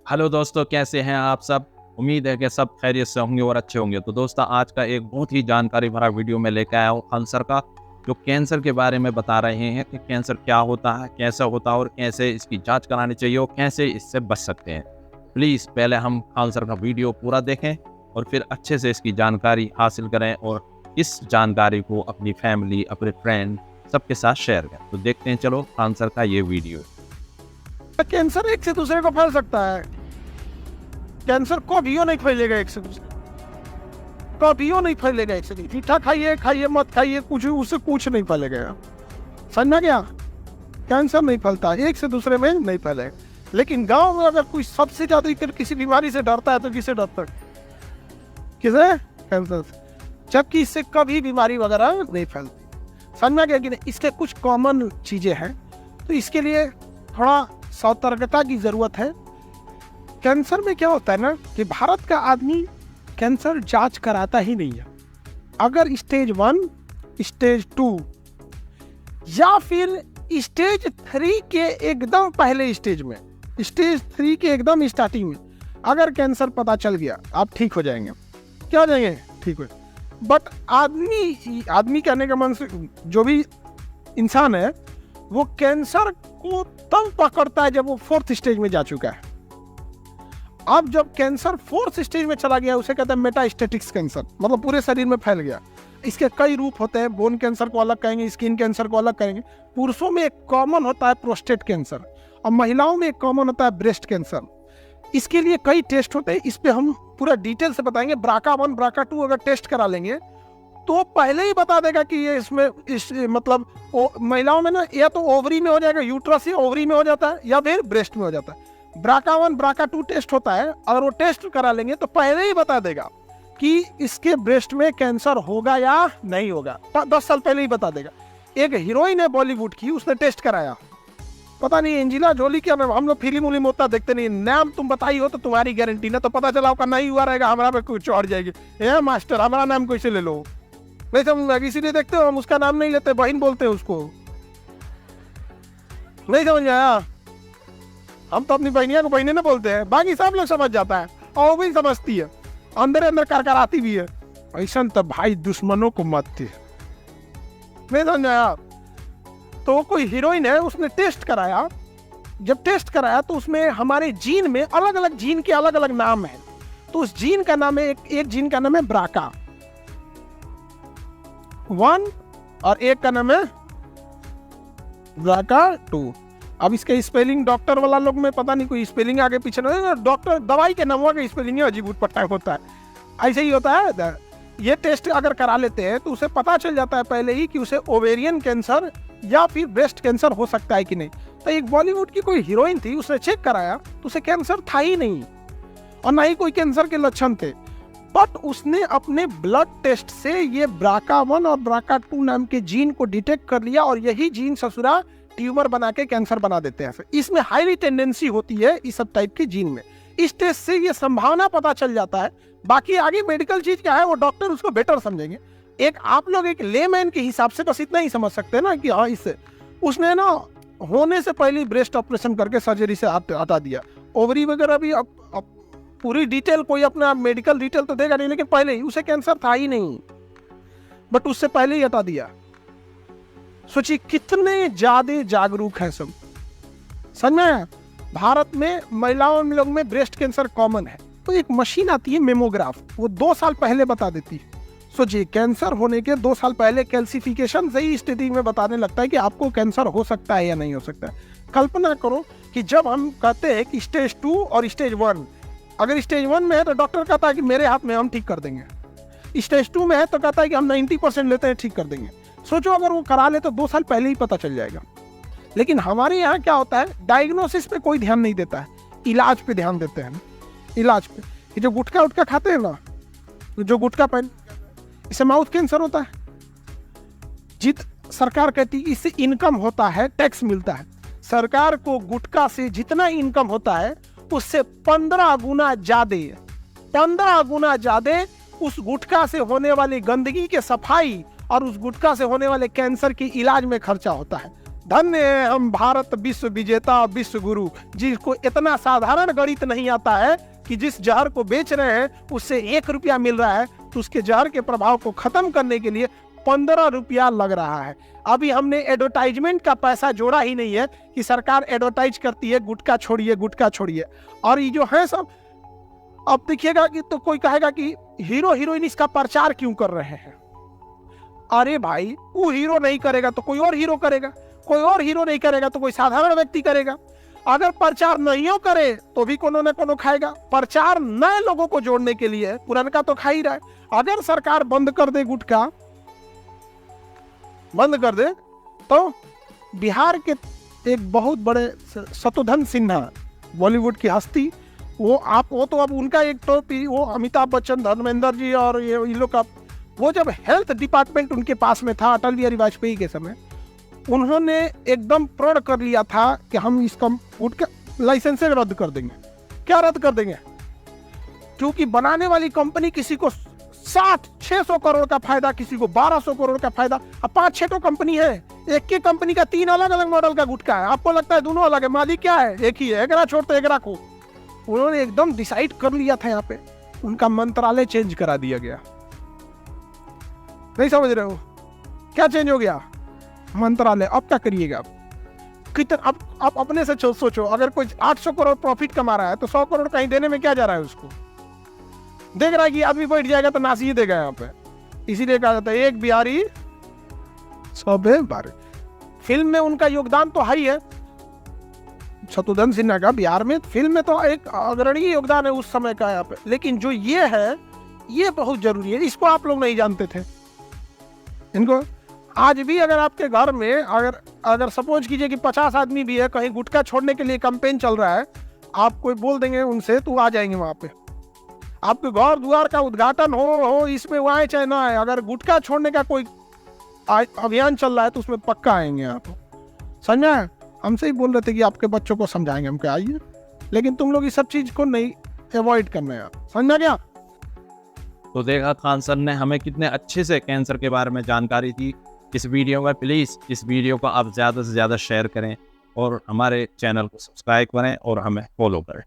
Hello दोस्तों, कैसे हैं आप सब। उम्मीद है कि सब खैरियत से होंगे और अच्छे होंगे। तो दोस्तों, आज का एक बहुत ही जानकारी भरा वीडियो में लेकर आया हूँ कैंसर का, जो कैंसर के बारे में बता रहे हैं कि कैंसर क्या होता है, कैसे होता है और कैसे इसकी जांच करानी चाहिए और कैसे इससे बच सकते हैं। प्लीज़ पहले हम कैंसर का वीडियो पूरा देखें और फिर अच्छे से इसकी जानकारी हासिल करें और इस जानकारी को अपनी फैमिली, अपने फ्रेंड सबके साथ शेयर करें। तो देखते हैं चलो कैंसर का ये वीडियो। कैंसर एक से दूसरे को फैल सकता है। कैंसर कभियो नहीं फैलेगा एक से दूसरे, कभियो नहीं फैलेगा एक से दूसरे। मीठा खाइए खाइए मत खाइए, कुछ उससे कुछ नहीं फैलेगा। समझना क्या? कैंसर नहीं फैलता, एक से दूसरे में नहीं फैलेगा। लेकिन गांव में अगर कोई सबसे ज्यादा किसी बीमारी से डरता है तो किसे डरता है? किसे? कैंसर से। जबकि इससे कभी बीमारी वगैरह नहीं फैलती। समझना क्या कि इसके कुछ कॉमन चीजें हैं, तो इसके लिए थोड़ा सतर्कता की जरूरत है। कैंसर में क्या होता है ना कि भारत का आदमी कैंसर जांच कराता ही नहीं है। अगर स्टेज 1, स्टेज 2 या फिर स्टेज 3 के एकदम पहले स्टेज में, स्टेज 3 के एकदम स्टार्टिंग में अगर कैंसर पता चल गया, आप ठीक हो जाएंगे। क्या हो जाएंगे? ठीक हो। बट आदमी कहने का मन से जो भी इंसान है वो कैंसर को तब पकड़ता है जब वो 4th स्टेज में जा चुका है। अब जब कैंसर 4th स्टेज में चला गया उसे कहते हैं मेटास्टेटिक कैंसर, मतलब पूरे शरीर में फैल गया। इसके कई रूप होते हैं। बोन कैंसर को अलग कहेंगे, स्किन कैंसर को अलग कहेंगे। पुरुषों में एक कॉमन होता है प्रोस्टेट कैंसर और महिलाओं में एक कॉमन होता है ब्रेस्ट कैंसर। इसके लिए कई टेस्ट होते हैं, इस पे हम पूरा डिटेल से बताएंगे। BRCA1 BRCA2 अगर टेस्ट करा लेंगे तो पहले ही बता देगा कि ये इसमें मतलब महिलाओं में ना या तो ओवरी में हो जाएगा, यूट्रस या ओवरी में हो जाता है, या फिर ब्रेस्ट में हो जाता है। BRCA1 BRCA2 टेस्ट होता है, अगर वो टेस्ट करा लेंगे तो पहले ही बता देगा कि इसके ब्रेस्ट में कैंसर होगा या नहीं होगा। 10 साल पहले ही बता देगा। एक हीरोइन है बॉलीवुड की, उसने टेस्ट कराया, पता नहीं एंजिला जोली क्या नाम, हम लोग फिल्म उलिम होता देखते नहीं, नाम तुम बताई हो तो तुम्हारी गारंटी ना, तो पता चला होगा नहीं हुआ रहेगा, हमारा पे कुछ चढ़ जाएगी। ए मास्टर, हमारा नाम कैसे ले लो? नहीं समझ, इसीलिए देखते हो हम उसका नाम नहीं लेते, बहन बोलते हैं उसको। नहीं समझ आया? हम तो अपनी बहनिया को बहने ना बोलते हैं, बाकी सब लोग समझ जाता है और वो भी समझती है, अंदर अंदर करकराती भी है। ऐसा तो भाई दुश्मनों को मत थे। नहीं समझ आया? तो कोई हीरोइन है, उसने टेस्ट कराया। जब टेस्ट कराया तो उसमें हमारे जीन में अलग अलग जीन के अलग अलग नाम है। तो उस जीन का नाम है, एक जीन का नाम है BRCA1 और एक का नाम है BRCA2। अब इसके स्पेलिंग डॉक्टर वाला लोग में पता नहीं, कोई स्पेलिंग आगे पीछे ना, डॉक्टर दवाई के नाम का स्पेलिंग अजीब उटपटा होता है, ऐसे ही होता है। ये टेस्ट अगर करा लेते हैं तो उसे पता चल जाता है पहले ही कि उसे ओवेरियन कैंसर या फिर ब्रेस्ट कैंसर हो सकता है कि नहीं। तो एक बॉलीवुड की कोई हीरोइन थी, उसने चेक कराया तो उसे कैंसर था ही नहीं और ना ही कोई कैंसर के लक्षण थे। बट उसने अपने ब्लड टेस्ट से ये BRCA1 और BRCA2 नाम के जीन को डिटेक्ट कर लिया और यही जीन ससुरा ट्यूमर बना के कैंसर बना देते हैं। इसमें हाईली टेंडेंसी होती है इस सब टाइप के जीन में। इस टेस्ट से ये संभावना पता चल जाता है। बाकी आगे मेडिकल चीज क्या है वो डॉक्टर उसको बेटर समझेंगे। एक आप लोग एक लेमैन के हिसाब से बस इतना ही समझ सकते हैं ना कि हाँ, इससे उसने ना होने से पहले ब्रेस्ट ऑपरेशन करके सर्जरी से हटा दिया। ओवरी वगैरह भी अब पूरी डिटेल कोई अपना मेडिकल डिटेल तो देगा नहीं, लेकिन पहले ही उसे कैंसर था ही नहीं, बट उससे पहले ही हटा दिया। सोचिए कितने ज्यादा जागरूक है सब। समझ में? भारत में महिलाओं लोग में ब्रेस्ट कैंसर कॉमन है, तो एक मशीन आती है मेमोग्राफ, वो 2 साल पहले बता देती है। सोचिए कैंसर होने के 2 साल पहले कैल्सिफिकेशन से ही स्थिति में बताने लगता है कि आपको कैंसर हो सकता है या नहीं हो सकता है। कल्पना करो कि जब हम कहते हैं कि स्टेज 2 और स्टेज 1, अगर स्टेज 1 में है तो डॉक्टर कहता है कि मेरे हाथ में, हम ठीक कर देंगे। स्टेज 2 में है तो कहता है कि हम 90% लेते हैं, ठीक कर देंगे। सोचो अगर वो करा ले तो 2 साल पहले ही पता चल जाएगा। लेकिन हमारे यहाँ क्या होता है, डायग्नोसिस पे कोई ध्यान नहीं देता है, इलाज पे ध्यान देते हैं। इलाज पे ये जो गुटखा उटखा खाते हैं ना, जो गुटखा पहन, इससे माउथ कैंसर होता है। सरकार कहती है इससे इनकम होता है, टैक्स मिलता है। सरकार को गुटखा से जितना इनकम होता है उससे 15 गुना ज्यादा उस गुटखा से होने वाली गंदगी के सफाई और उस गुटखा से होने वाले कैंसर के इलाज में खर्चा होता है। धन्य है हम भारत विश्व विजेता विश्व गुरु, जिसको इतना साधारण गणित नहीं आता है कि जिस जहर को बेच रहे हैं उससे 1 रुपया मिल रहा है, तो उसके जहर के प्रभाव को खत्म करने के लिए 15 रुपया लग रहा है। अभी हमने एडवर्टाइजमेंट का पैसा जोड़ा ही नहीं है कि सरकार एडवर्टाइज करती है गुटखा छोड़िए गुटखा छोड़िए। और ये जो है सब, अब देखिएगा कि तो कोई कहेगा कि हीरो हीरोइन इसका प्रचार क्यों कर रहे हैं। अरे भाई, वो हीरो नहीं करेगा तो कोई और हीरो करेगा, कोई और हीरो नहीं करेगा तो कोई साधारण व्यक्ति करेगा। अगर प्रचार नहीं करे तो भी कोनो न कोनो खाएगा। प्रचार नए लोगों को जोड़ने के लिए, पुरानका तो खा ही रहा है। अगर सरकार बंद कर दे, गुटखा बंद कर दे, तो बिहार के एक बहुत बड़े शत्रुघ्न सिन्हा, बॉलीवुड की हस्ती, वो तो अब उनका एक तो वो अमिताभ बच्चन, धर्मेंद्र जी और ये लोग का, वो जब हेल्थ डिपार्टमेंट उनके पास में था अटल बिहारी वाजपेयी के समय, उन्होंने एकदम प्रण कर लिया था कि हम इसका गुटखा लाइसेंस रद्द कर देंगे। क्या रद्द कर देंगे? क्योंकि बनाने वाली कंपनी किसी को 600 करोड़ का फायदा, किसी को 1200 करोड़ का फायदा। अब 5-6 तो कंपनी है, एक की कंपनी का 3 अलग अलग मॉडल का गुटखा है। आपको लगता है दोनों अलग है? मालिक क्या है? एक ही है। एकरा छोड़ते एकरा को। उन्होंने एकदम डिसाइड कर लिया था। यहाँ पे उनका मंत्रालय चेंज करा दिया गया। नहीं समझ रहे हो? क्या चेंज हो गया? मंत्रालय। अब क्या करिएगा? कितना? अब अपने से सोचो, अगर कोई 800 करोड़ प्रॉफिट कमा रहा है तो 100 करोड़ कहीं देने में क्या जा रहा है उसको? देख रहा है कि आदमी बैठ जाएगा तो नासी देगा यहाँ पे। इसीलिए कहा जाता है एक बिहारी 100 बार। फिल्म में उनका योगदान तो हाई है, शत्रुघ्न सिन्हा का बिहार में फिल्म में तो एक अग्रणी योगदान है उस समय का यहाँ पे। लेकिन जो ये है, ये बहुत जरूरी है। इसको आप लोग नहीं जानते थे। इनको आज भी अगर आपके घर में अगर सपोज कीजिए कि 50 आदमी भी है, कहीं गुटखा छोड़ने के लिए कैंपेन चल रहा है, आप कोई बोल देंगे उनसे तो आ जाएंगे वहां पे। आपके घर द्वार का उद्घाटन हो इसमें वो आए चाहे ना आए, अगर गुटखा छोड़ने का कोई अभियान चल रहा है तो उसमें पक्का आएंगे आप। समझा? हमसे ही बोल रहे थे कि आपके बच्चों को समझाएंगे हम, क्या आइए। लेकिन तुम लोग इस सब चीज को नहीं अवॉइड करना है। आप समझा क्या? तो देखा खान सर ने हमें कितने अच्छे से कैंसर के बारे में जानकारी दी इस वीडियो में। प्लीज़ इस वीडियो को आप ज़्यादा से ज़्यादा शेयर करें और हमारे चैनल को सब्सक्राइब करें और हमें फॉलो करें।